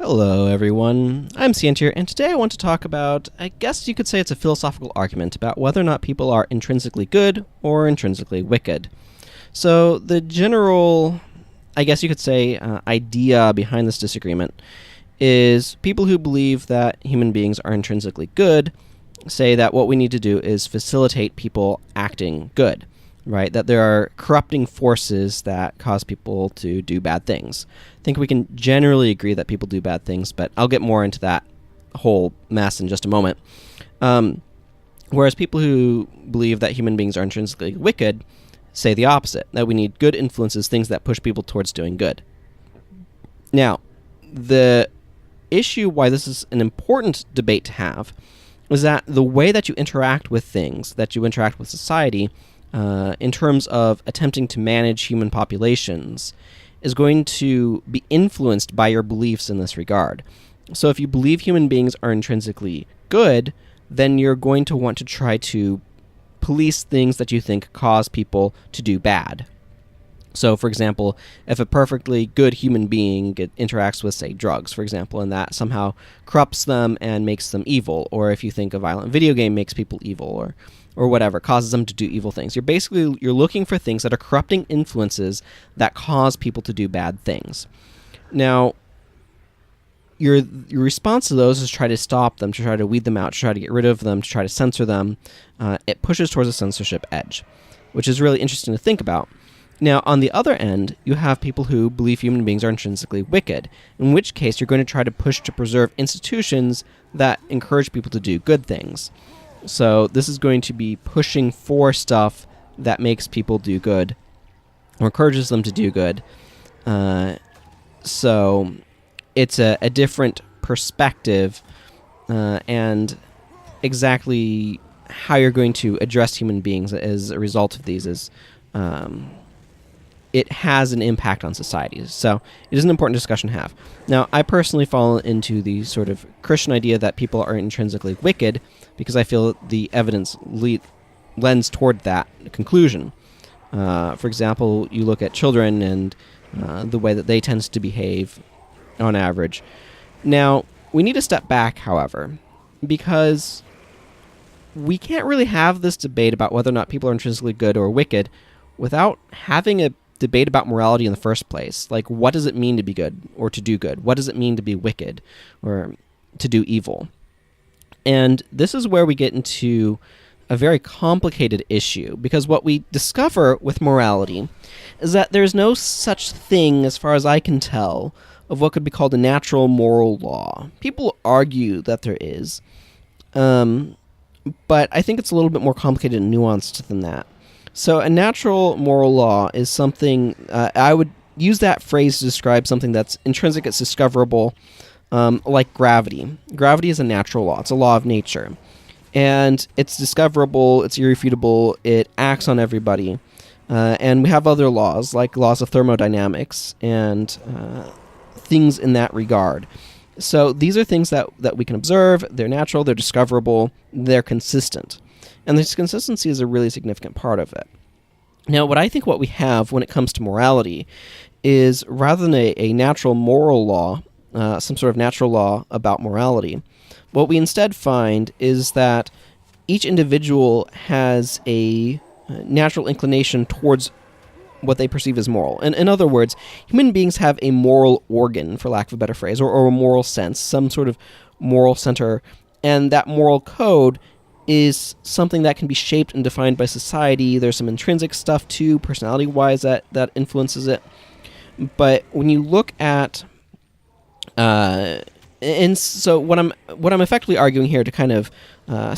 Hello, everyone. I'm Siantir, and today I want to talk about, I guess you could say it's a philosophical argument about whether or not people are intrinsically good or intrinsically wicked. So the general, I guess you could say, idea behind this disagreement is people who believe that human beings are intrinsically good say that what we need to do is facilitate people acting good, right? That there are corrupting forces that cause people to do bad things. I think we can generally agree that people do bad things, but I'll get more into that whole mess in just a moment. Whereas people who believe that human beings are intrinsically wicked say the opposite, that we need good influences, things that push people towards doing good. Now, the issue why this is an important debate to have is that the way that you interact with things, that you interact with society, in terms of attempting to manage human populations, is going to be influenced by your beliefs in this regard. So if you believe human beings are intrinsically good, then you're going to want to try to police things that you think cause people to do bad. So, for example, if a perfectly good human being interacts with, say, drugs, for example, and that somehow corrupts them and makes them evil, or if you think a violent video game makes people evil, or whatever, causes them to do evil things. You're looking for things that are corrupting influences that cause people to do bad things. Now, your response to those is try to stop them, to try to weed them out, to try to get rid of them, to try to censor them. It pushes towards a censorship edge, which is really interesting to think about. Now, on the other end, you have people who believe human beings are intrinsically wicked, in which case you're going to try to push to preserve institutions that encourage people to do good things. So this is going to be pushing for stuff that makes people do good, or encourages them to do good. So it's a different perspective, and exactly how you're going to address human beings as a result of these is it has an impact on society. So it is an important discussion to have. Now, I personally fall into the sort of Christian idea that people are intrinsically wicked because I feel the evidence lends toward that conclusion. For example, you look at children and the way that they tend to behave on average. Now, we need to step back, however, because we can't really have this debate about whether or not people are intrinsically good or wicked without having a debate about morality in the first place. Like, what does it mean to be good or to do good? What does it mean to be wicked or to do evil? And this is where we get into a very complicated issue, because what we discover with morality is that there's no such thing, as far as I can tell, of what could be called a natural moral law. People argue that there is, but I think it's a little bit more complicated and nuanced than that. So a natural moral law is something, I would use that phrase to describe something that's intrinsic, it's discoverable, like gravity. Gravity is a natural law. It's a law of nature. And it's discoverable, it's irrefutable, it acts on everybody. And we have other laws, like laws of thermodynamics and things in that regard. So these are things that we can observe, they're natural, they're discoverable, they're consistent. And this consistency is a really significant part of it. Now, what we have when it comes to morality is, rather than a natural moral law, some sort of natural law about morality, what we instead find is that each individual has a natural inclination towards what they perceive as moral. And in other words, human beings have a moral organ, for lack of a better phrase, or a moral sense, some sort of moral center, and that moral code is something that can be shaped and defined by society. There's some intrinsic stuff too, personality-wise, that influences it. But when you look at, and so what I'm effectively arguing here, to kind of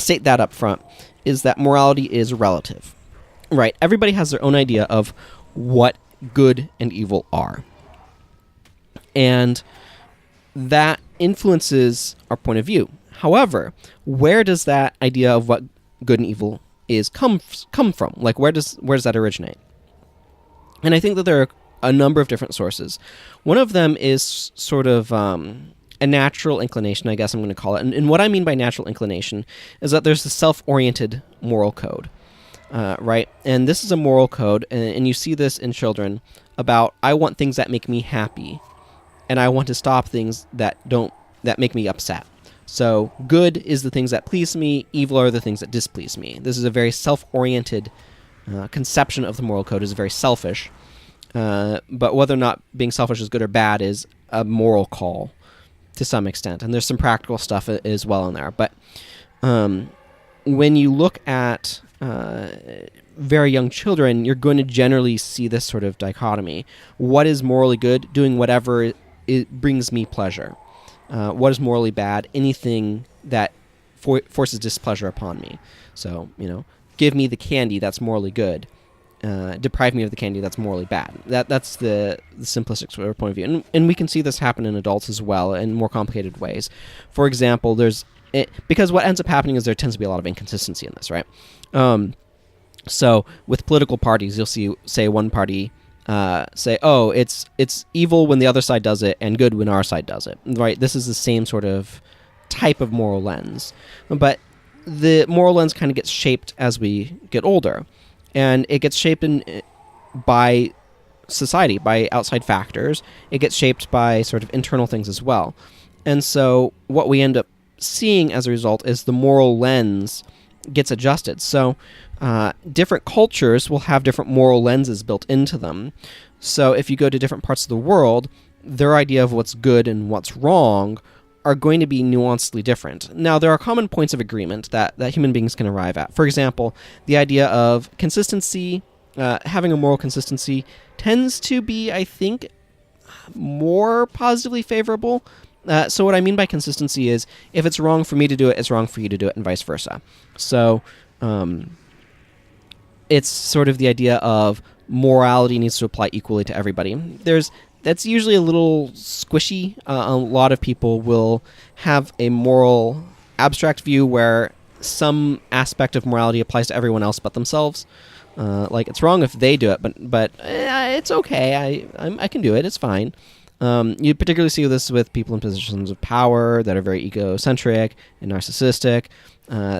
state that up front, is that morality is relative, right? Everybody has their own idea of what good and evil are, and that influences our point of view. However, where does that idea of what good and evil is come from? Like, where does that originate? And I think that there are a number of different sources. One of them is sort of a natural inclination, I guess I'm going to call it. And what I mean by natural inclination is that there's the self-oriented moral code, right? And this is a moral code, and you see this in children about, I want things that make me happy. and I want to stop things that make me upset. So good is the things that please me, evil are the things that displease me. This is a very self-oriented conception of the moral code. Is very selfish, but whether or not being selfish is good or bad is a moral call to some extent, and there's some practical stuff as well in there. But when you look at very young children, you're going to generally see this sort of dichotomy. What is morally good? Doing whatever it brings me pleasure. What is morally bad? Anything that forces displeasure upon me. So, give me the candy, that's morally good. Deprive me of the candy, that's morally bad. That's the simplistic sort of point of view. And we can see this happen in adults as well in more complicated ways. For example, because what ends up happening is there tends to be a lot of inconsistency in this, right? So with political parties, you'll say one party say, oh, it's evil when the other side does it and good when our side does it, right? This is the same sort of type of moral lens. But the moral lens kind of gets shaped as we get older. And it gets shaped by society, by outside factors. It gets shaped by sort of internal things as well. And so what we end up seeing as a result is the moral lens gets adjusted. So different cultures will have different moral lenses built into them. So if you go to different parts of the world, their idea of what's good and what's wrong are going to be nuancedly different. Now, there are common points of agreement that human beings can arrive at. For example, the idea of consistency, having a moral consistency, tends to be, I think, more positively favorable. So what I mean by consistency is, if it's wrong for me to do it, it's wrong for you to do it, and vice versa. So it's sort of the idea of morality needs to apply equally to everybody. That's usually a little squishy. A lot of people will have a moral abstract view where some aspect of morality applies to everyone else but themselves. Like, it's wrong if they do it, but it's okay. I can do it. It's fine. You particularly see this with people in positions of power that are very egocentric and narcissistic.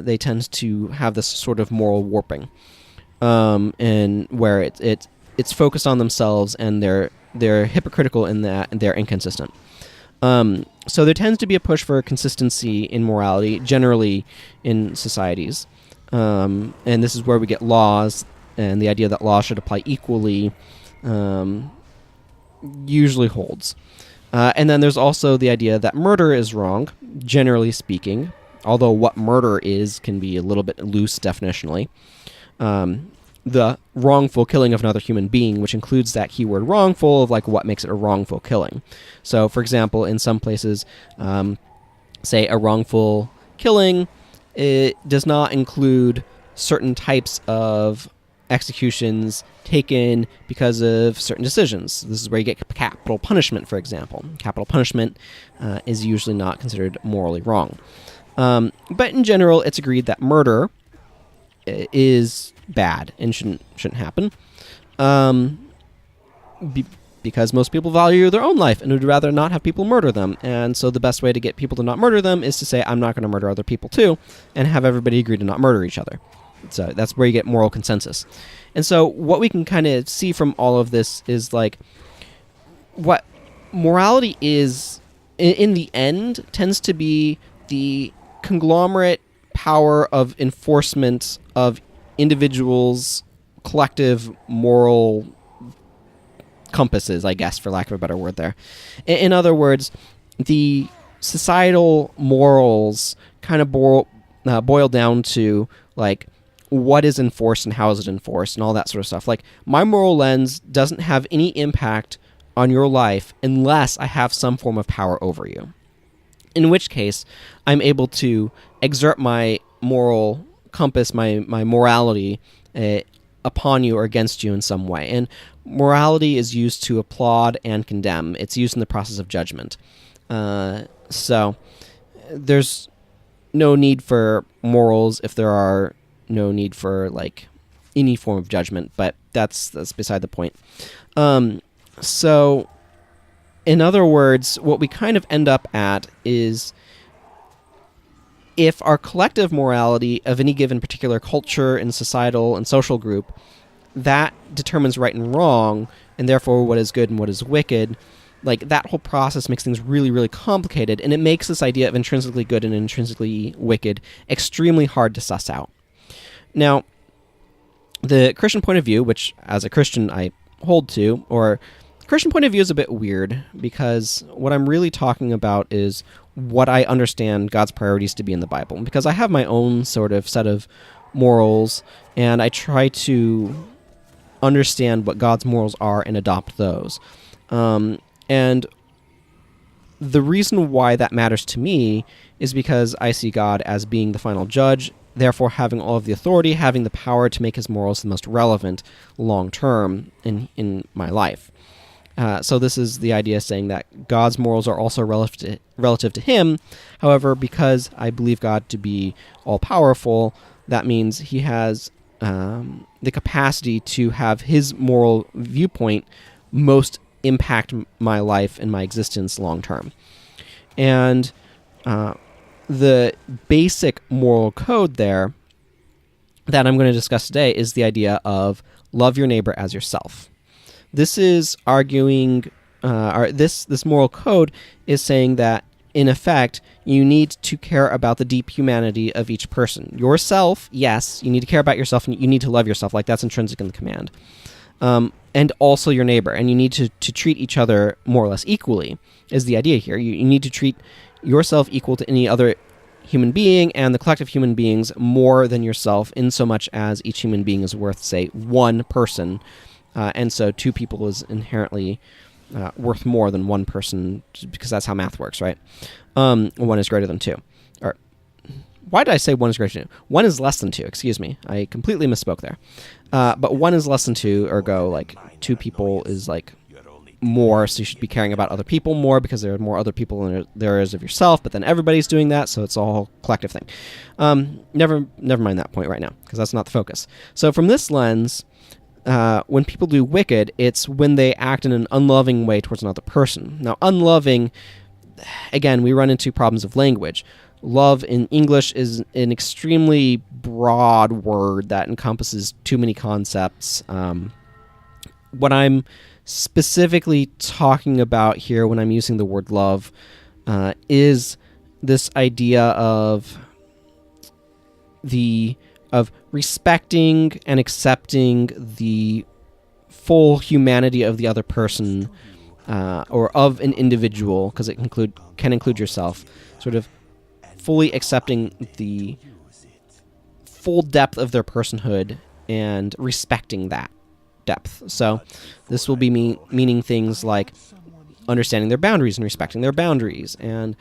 They tend to have this sort of moral warping, and where it's focused on themselves, and they're hypocritical in that, and they're inconsistent. So there tends to be a push for consistency in morality, generally in societies. And this is where we get laws, and the idea that laws should apply equally usually holds. And then there's also the idea that murder is wrong, generally speaking, although what murder is can be a little bit loose definitionally. The wrongful killing of another human being, which includes that keyword wrongful of like what makes it a wrongful killing. So, for example, in some places, say a wrongful killing, it does not include certain types of executions taken because of certain decisions. This is where you get capital punishment, for example. Capital punishment is usually not considered morally wrong. But in general, it's agreed that murder is bad and shouldn't happen, because most people value their own life and would rather not have people murder them. And so the best way to get people to not murder them is to say, I'm not going to murder other people too, and have everybody agree to not murder each other. So that's where you get moral consensus. And so what we can kind of see from all of this is like what morality is in the end tends to be the conglomerate power of enforcement of individuals' collective moral compasses, I guess, for lack of a better word there. In other words, the societal morals kind of boil down to like what is enforced and how is it enforced and all that sort of stuff. Like, my moral lens doesn't have any impact on your life unless I have some form of power over you. In which case, I'm able to exert my moral compass, my morality upon you or against you in some way. And morality is used to applaud and condemn. It's used in the process of judgment. So there's no need for morals if there are no need for like any form of judgment, but that's beside the point. So in other words, what we kind of end up at is, if our collective morality of any given particular culture and societal and social group, that determines right and wrong, and therefore what is good and what is wicked, like that whole process makes things really, really complicated, and it makes this idea of intrinsically good and intrinsically wicked extremely hard to suss out. Now, the Christian point of view, which as a Christian I hold to, or Christian point of view is a bit weird, because what I'm really talking about is what I understand God's priorities to be in the Bible. Because I have my own sort of set of morals, and I try to understand what God's morals are and adopt those. And the reason why that matters to me is because I see God as being the final judge, therefore having all of the authority, having the power to make his morals the most relevant long term in my life. So this is the idea saying that God's morals are also relative to him. However, because I believe God to be all-powerful, that means he has the capacity to have his moral viewpoint most impact my life and my existence long term. And the basic moral code there that I'm going to discuss today is the idea of love your neighbor as yourself. This is arguing, or this moral code is saying that, in effect, you need to care about the deep humanity of each person. Yourself, yes, you need to care about yourself, and you need to love yourself, like that's intrinsic in the command. And also your neighbor, and you need to treat each other more or less equally, is the idea here. You need to treat yourself equal to any other human being, and the collective human beings more than yourself, in so much as each human being is worth, say, one person, and so two people is inherently worth more than one person, because that's how math works, right? One is greater than two. Or why did I say one is greater than two? One is less than two, excuse me. I completely misspoke there. But one is less than two, ergo, like, two people is, like, more, so you should be caring about other people more, because there are more other people than there is of yourself, but then everybody's doing that, so it's a whole collective thing. Never mind that point right now, because that's not the focus. So from this lens, when people do wicked, it's when they act in an unloving way towards another person. Now, unloving, again, we run into problems of language. Love in English is an extremely broad word that encompasses too many concepts. What I'm specifically talking about here when I'm using the word love is this idea of respecting and accepting the full humanity of the other person, or of an individual, because it can include yourself, sort of fully accepting the full depth of their personhood and respecting that depth. So this will be meaning things like understanding their boundaries and respecting their boundaries, and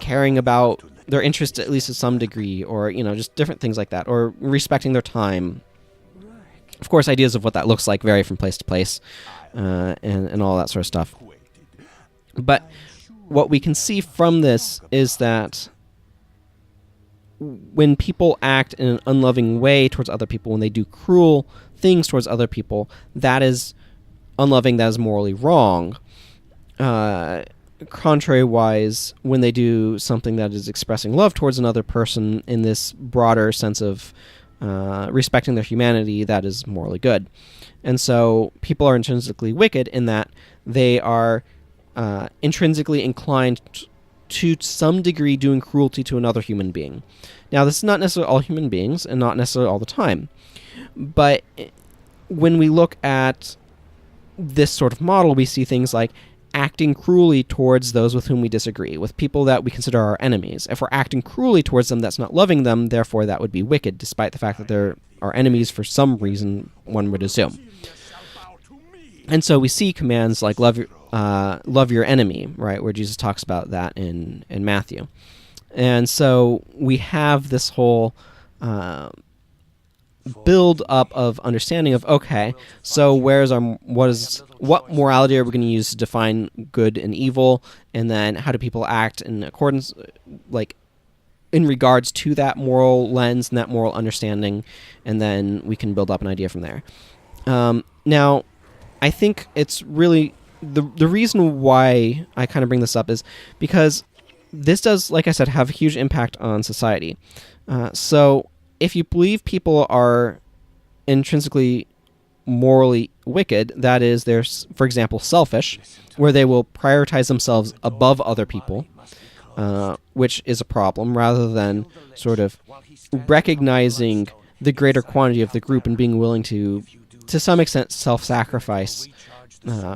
caring about their interests at least to some degree, or just different things like that, or respecting their time. Of course, ideas of what that looks like vary from place to place, and all that sort of stuff. But what we can see from this is that when people act in an unloving way towards other people, when they do cruel things towards other people, that is unloving, that is morally wrong. Contrary-wise, when they do something that is expressing love towards another person in this broader sense of respecting their humanity, that is morally good. And so people are intrinsically wicked in that they are intrinsically inclined to some degree doing cruelty to another human being. Now, this is not necessarily all human beings, and not necessarily all the time. But when we look at this sort of model, we see things like acting cruelly towards those with whom we disagree, with people that we consider our enemies. If we're acting cruelly towards them, that's not loving them, therefore that would be wicked, despite the fact that they're our enemies for some reason, one would assume. And so we see commands like love your enemy, right, where Jesus talks about that in Matthew. And so we have this whole build up of understanding of, okay, so what morality are we going to use to define good and evil, and then how do people act in accordance, like, in regards to that moral lens and that moral understanding, and then we can build up an idea from there. Now, I think it's really the reason why I kind of bring this up is because this does, like I said, have a huge impact on society. So if you believe people are intrinsically morally wicked. That is, they're, for example, selfish, where they will prioritize themselves above other people, which is a problem, rather than sort of recognizing the greater quantity of the group and being willing to some extent, self-sacrifice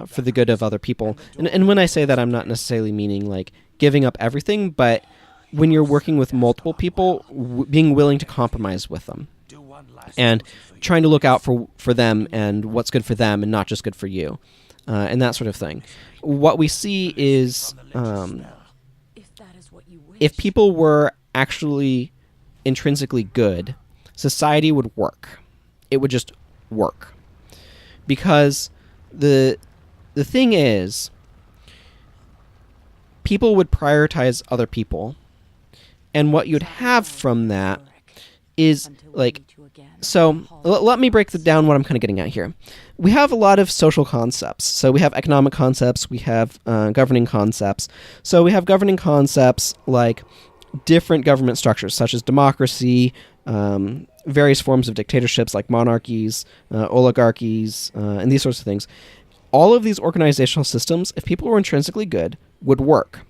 for the good of other people. And when I say that, I'm not necessarily meaning like giving up everything, but when you're working with multiple people, being willing to compromise with them and trying to look out for them and what's good for them and not just good for you, and that sort of thing. What we see is if people were actually intrinsically good, society would work. It would just work. Because the thing is, people would prioritize other people, and what you'd have from that is like, so let me break down what I'm kind of getting at here. We have a lot of social concepts. So we have economic concepts, we have governing concepts. So we have governing concepts like different government structures, such as democracy, various forms of dictatorships like monarchies, oligarchies, and these sorts of things. All of these organizational systems, if people were intrinsically good, would work.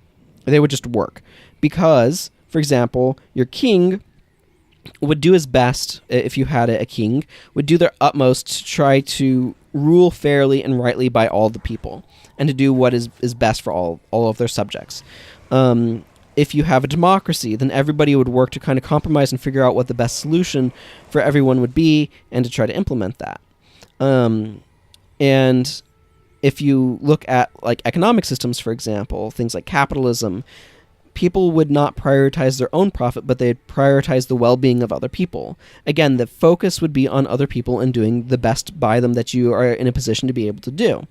They would just work. Because, for example, your king would do his best, if you had a king, would do their utmost to try to rule fairly and rightly by all the people, and to do what is best for all of their subjects. If you have a democracy, then everybody would work to kind of compromise and figure out what the best solution for everyone would be, and to try to implement that. And if you look at like economic systems, for example, things like capitalism, people would not prioritize their own profit, but they'd prioritize the well-being of other people. Again, the focus would be on other people and doing the best by them that you are in a position to be able to do.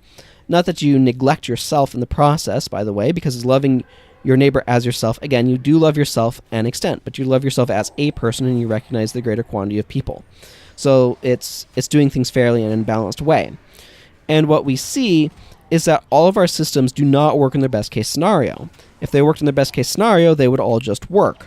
Not that you neglect yourself in the process, by the way, because loving your neighbor as yourself, again, you do love yourself an extent, but you love yourself as a person and you recognize the greater quantity of people. So it's doing things fairly and in a balanced way. And what we see is that all of our systems do not work in their best case scenario. If they worked in their best case scenario, they would all just work.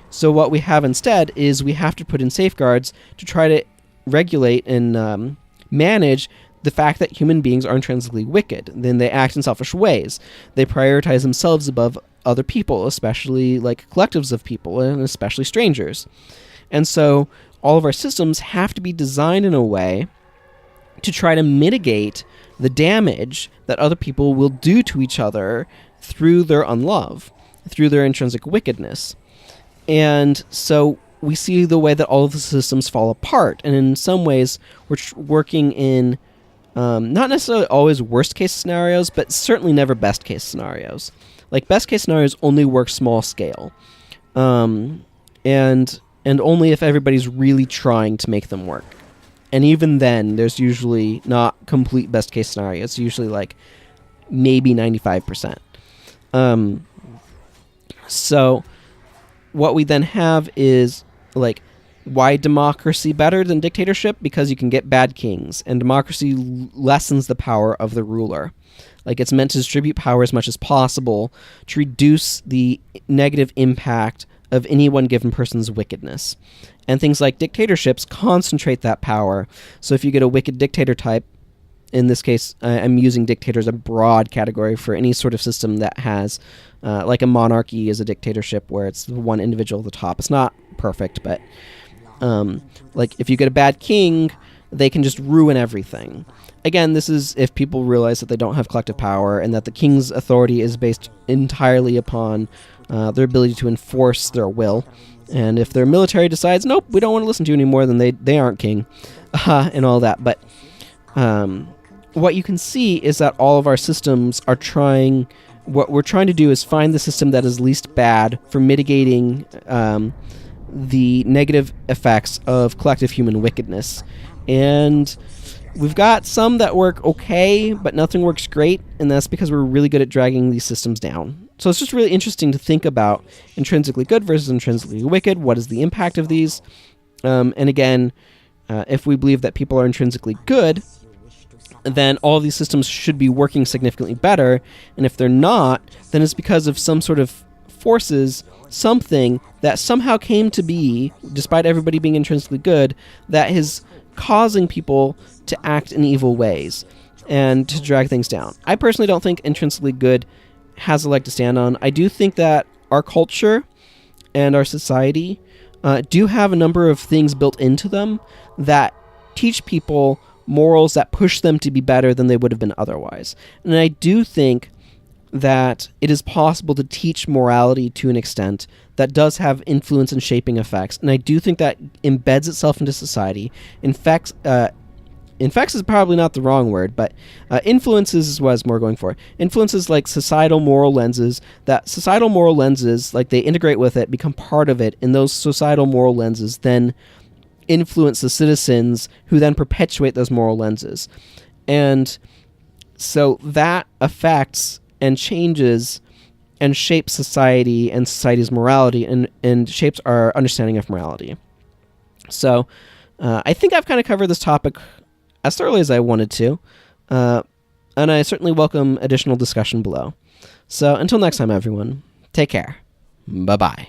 So what we have instead is we have to put in safeguards to try to regulate and manage the fact that human beings are intrinsically wicked. Then they act in selfish ways. They prioritize themselves above other people, especially like collectives of people, and especially strangers. And so all of our systems have to be designed in a way to try to mitigate the damage that other people will do to each other through their unlove, through their intrinsic wickedness. And so we see the way that all of the systems fall apart. And in some ways, we're working in not necessarily always worst case scenarios, but certainly never best case scenarios. Like best case scenarios only work small scale, and only if everybody's really trying to make them work. And even then, there's usually not complete best case scenario. It's usually like maybe 95%. So what we then have is like, why democracy better than dictatorship? Because you can get bad kings, and democracy lessens the power of the ruler. Like, it's meant to distribute power as much as possible to reduce the negative impact of any one given person's wickedness. And things like dictatorships concentrate that power. So if you get a wicked dictator type, in this case, I'm using dictator as a broad category for any sort of system that has, like a monarchy is a dictatorship where it's one individual at the top. It's not perfect, but like if you get a bad king, they can just ruin everything. Again, this is if people realize that they don't have collective power and that the king's authority is based entirely upon their ability to enforce their will. And if their military decides, nope, we don't want to listen to you anymore, then they aren't king, and all that. But what you can see is that all of our systems are trying, what we're trying to do is find the system that is least bad for mitigating the negative effects of collective human wickedness. And we've got some that work okay, but nothing works great, and that's because we're really good at dragging these systems down. So it's just really interesting to think about intrinsically good versus intrinsically wicked. What is the impact of these? And again, if we believe that people are intrinsically good, then all of these systems should be working significantly better. And if they're not, then it's because of some sort of forces, something that somehow came to be, despite everybody being intrinsically good, that has causing people to act in evil ways and to drag things down. I personally don't think intrinsically good has a leg to stand on. I do think that our culture and our society do have a number of things built into them that teach people morals that push them to be better than they would have been otherwise. And I do think that it is possible to teach morality to an extent that does have influence and shaping effects. And I do think that embeds itself into society. Infects is probably not the wrong word, but influences is what I was more going for. Influences like societal moral lenses, like they integrate with it, become part of it, and those societal moral lenses then influence the citizens who then perpetuate those moral lenses. And so that affects and changes and shapes society and society's morality and shapes our understanding of morality. So I think I've kind of covered this topic as thoroughly as I wanted to, and I certainly welcome additional discussion below. So until next time, everyone, take care. Bye-bye.